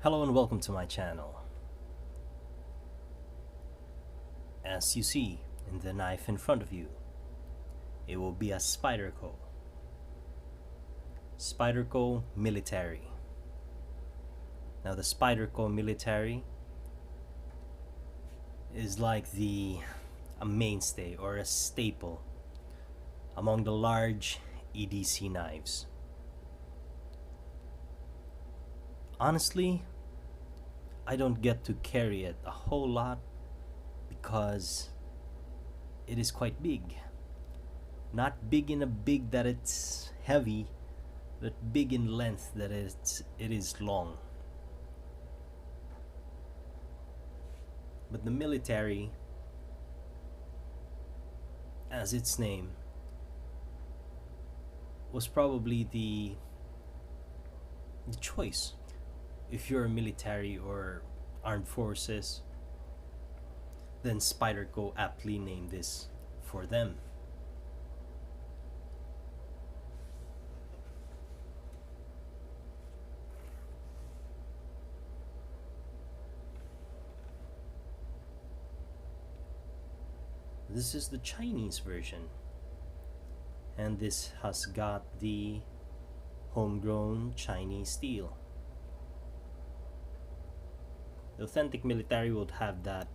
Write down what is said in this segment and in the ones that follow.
Hello and welcome to my channel. As you see in the knife in front of you, it will be a Spyderco Military. Now the Spyderco Military is like a mainstay or a staple among the large EDC knives. Honestly, I don't get to carry it a whole lot because it is quite big. Not big in a big that it's heavy, but big in length that it is long. But the military, as its name, was probably the choice. If you're a military or armed forces, then Spyderco aptly named this for them. This is the Chinese version, and this has got the homegrown Chinese steel. The authentic military would have that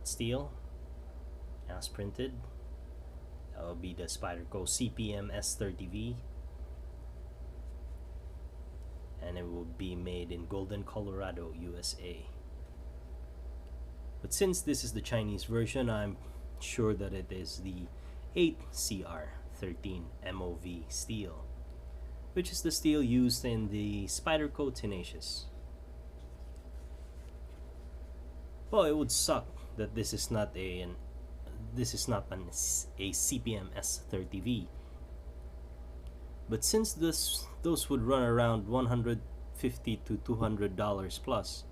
steel as printed. That would be the Spyderco CPM S30V, and it will be made in Golden, Colorado, USA. But since this is the Chinese version, I'm sure that it is the 9Cr18MoV steel, which is the steel used in the Spyderco Tenacious. Well, it would suck that this is not a CPM S30V. But since those would run around $150 to $200 plus,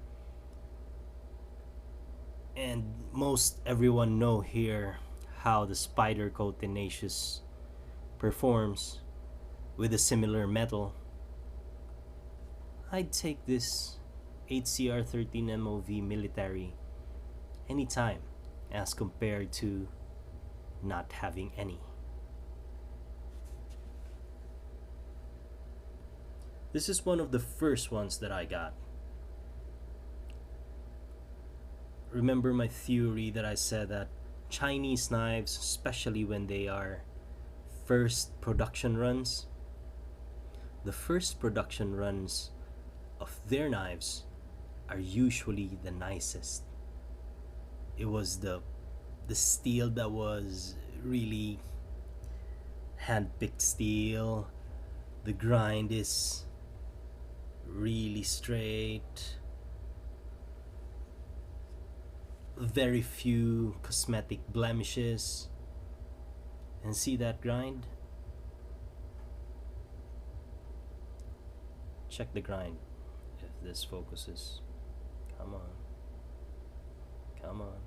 and most everyone know here how the Spyderco Tenacious performs with a similar metal, I'd take this 9Cr18MoV military anytime as compared to not having any. This is one of the first ones that I got. Remember my theory that I said that Chinese knives, especially when they are first production runs, the first production runs of their knives are usually the nicest. It was the steel that was really hand-picked steel. The grind is really straight. Very few cosmetic blemishes. And see that grind? Check the grind if this focuses. Come on. Come on.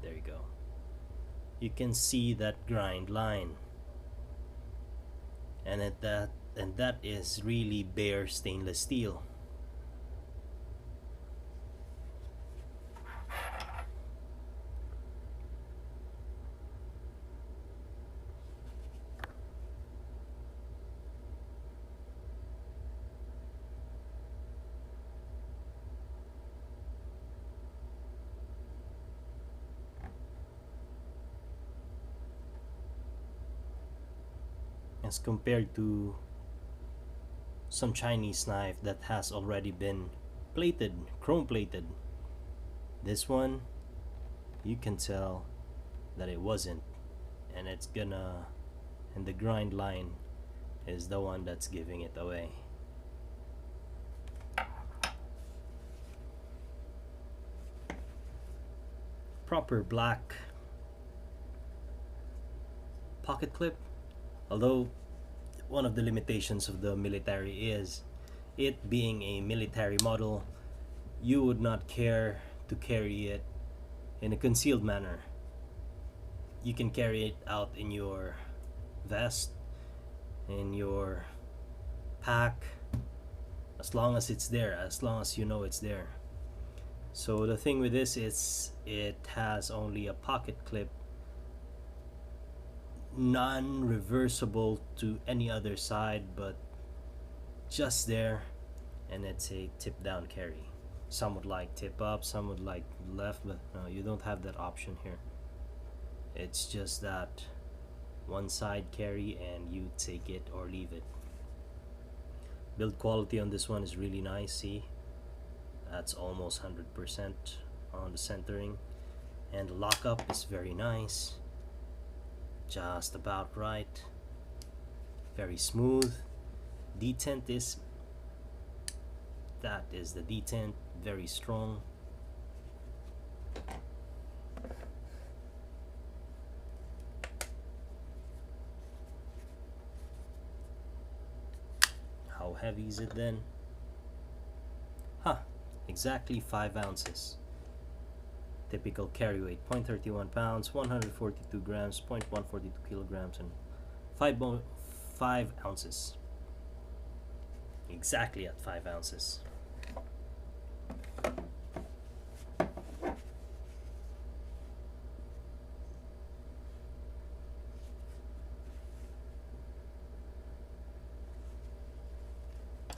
There you go. You can see that grind line. And that is really bare stainless steel. As compared to some Chinese knife that has already been plated, chrome plated, this one you can tell that it wasn't, and the grind line is the one that's giving it away. Proper black pocket clip. Although one of the limitations of the military is it being a military model, you would not care to carry it in a concealed manner. You can carry it out in your vest, in your pack, as long as it's there, as long as you know it's there. So the thing with this is it has only a pocket clip, non-reversible to any other side, but just there, and it's a tip down carry. Some would like tip up, some would like left, but no, you don't have that option here. It's just that one side carry and you take it or leave it. Build quality on this one is really nice. See, that's almost 100% on the centering, and the lockup is very nice, just about right, very smooth. Detent is, that is the detent, very strong. How heavy is it then? Exactly 5 ounces. Typical carry weight, 0.31 pounds, 142 grams, 0.142 kilograms, and 5 ounces. Exactly at 5 ounces.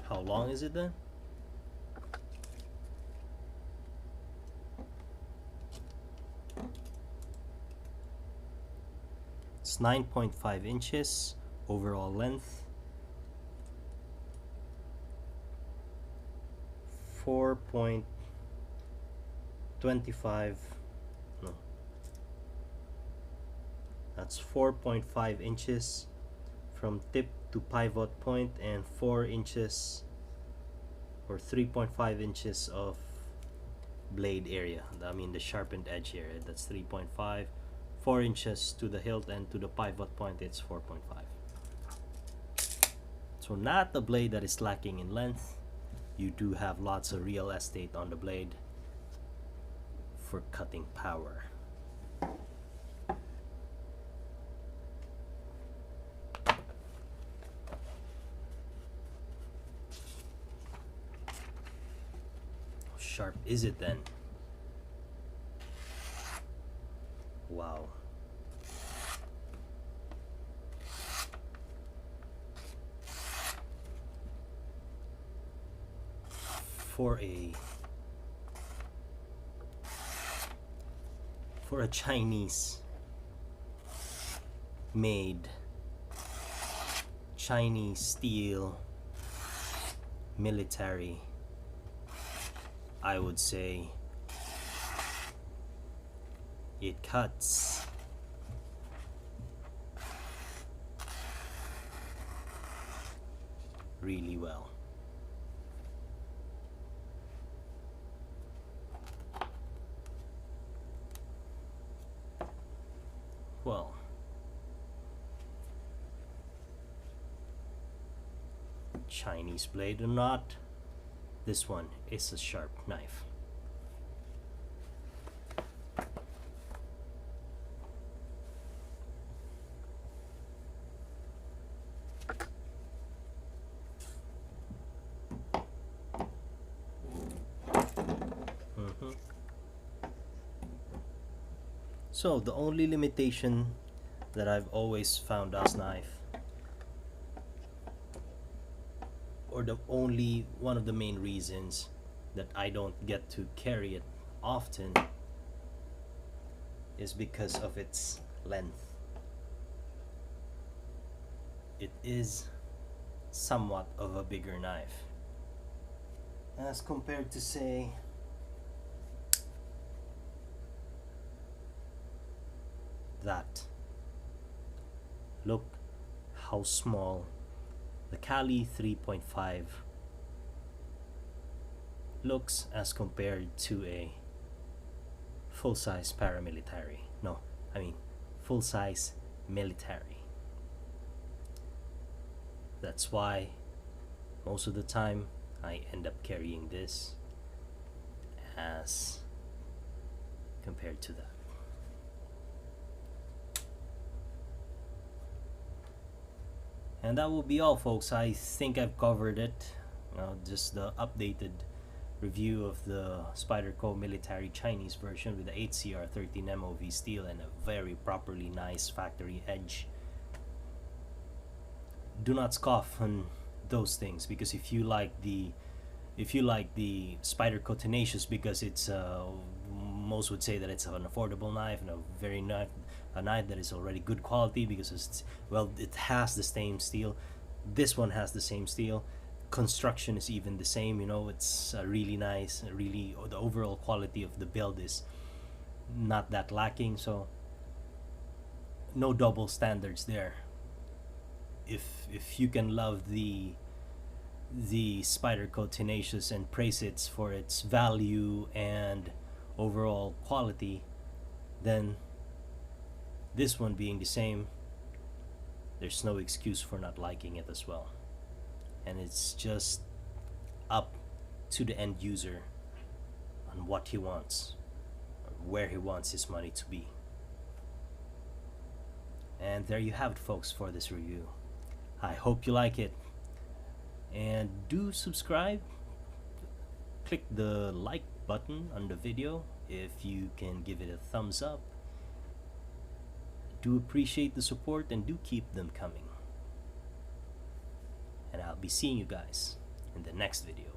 How long is it then? It's 9.5 inches overall length, 4.25, no, that's 4.5 inches from tip to pivot point, and 4 inches or 3.5 inches of blade area. I mean the sharpened edge area, that's 3.5. 4 inches to the hilt, and to the pivot point it's 4.5. So not the blade that is lacking in length. You do have lots of real estate on the blade for cutting power. How sharp is it then? Wow. For a Chinese made Chinese steel military, I would say it cuts really well. Well, Chinese blade or not, this one is a sharp knife. So the only limitation that I've always found on this knife, or the only one of the main reasons that I don't get to carry it often, is because of its length. It is somewhat of a bigger knife as compared to, say, that. Look how small the Kali 3.5 looks as compared to a full-size paramilitary. No, I mean full-size military. That's why most of the time I end up carrying this as compared to that. And that will be all, folks. I think I've covered it. Just the updated review of the Spyderco military Chinese version with the 8Cr18MoV steel and a very properly nice factory edge. Do not scoff on those things, because if you like the Spyderco Tenacious, because it's most would say that it's an affordable knife and a knife that is already good quality, because it has the same steel. This one has the same steel. Construction is even the same. It's really nice. Really, the overall quality of the build is not that lacking. So no double standards there. If you can love the Spyderco Tenacious and praise it for its value and overall quality, then this one being the same, there's no excuse for not liking it as well. And it's just up to the end user on what he wants, or where he wants his money to be. And there you have it, folks, for this review. I hope you like it, and do subscribe. Click the like button on the video if you can give it a thumbs up. Do appreciate the support, and do keep them coming. And I'll be seeing you guys in the next video.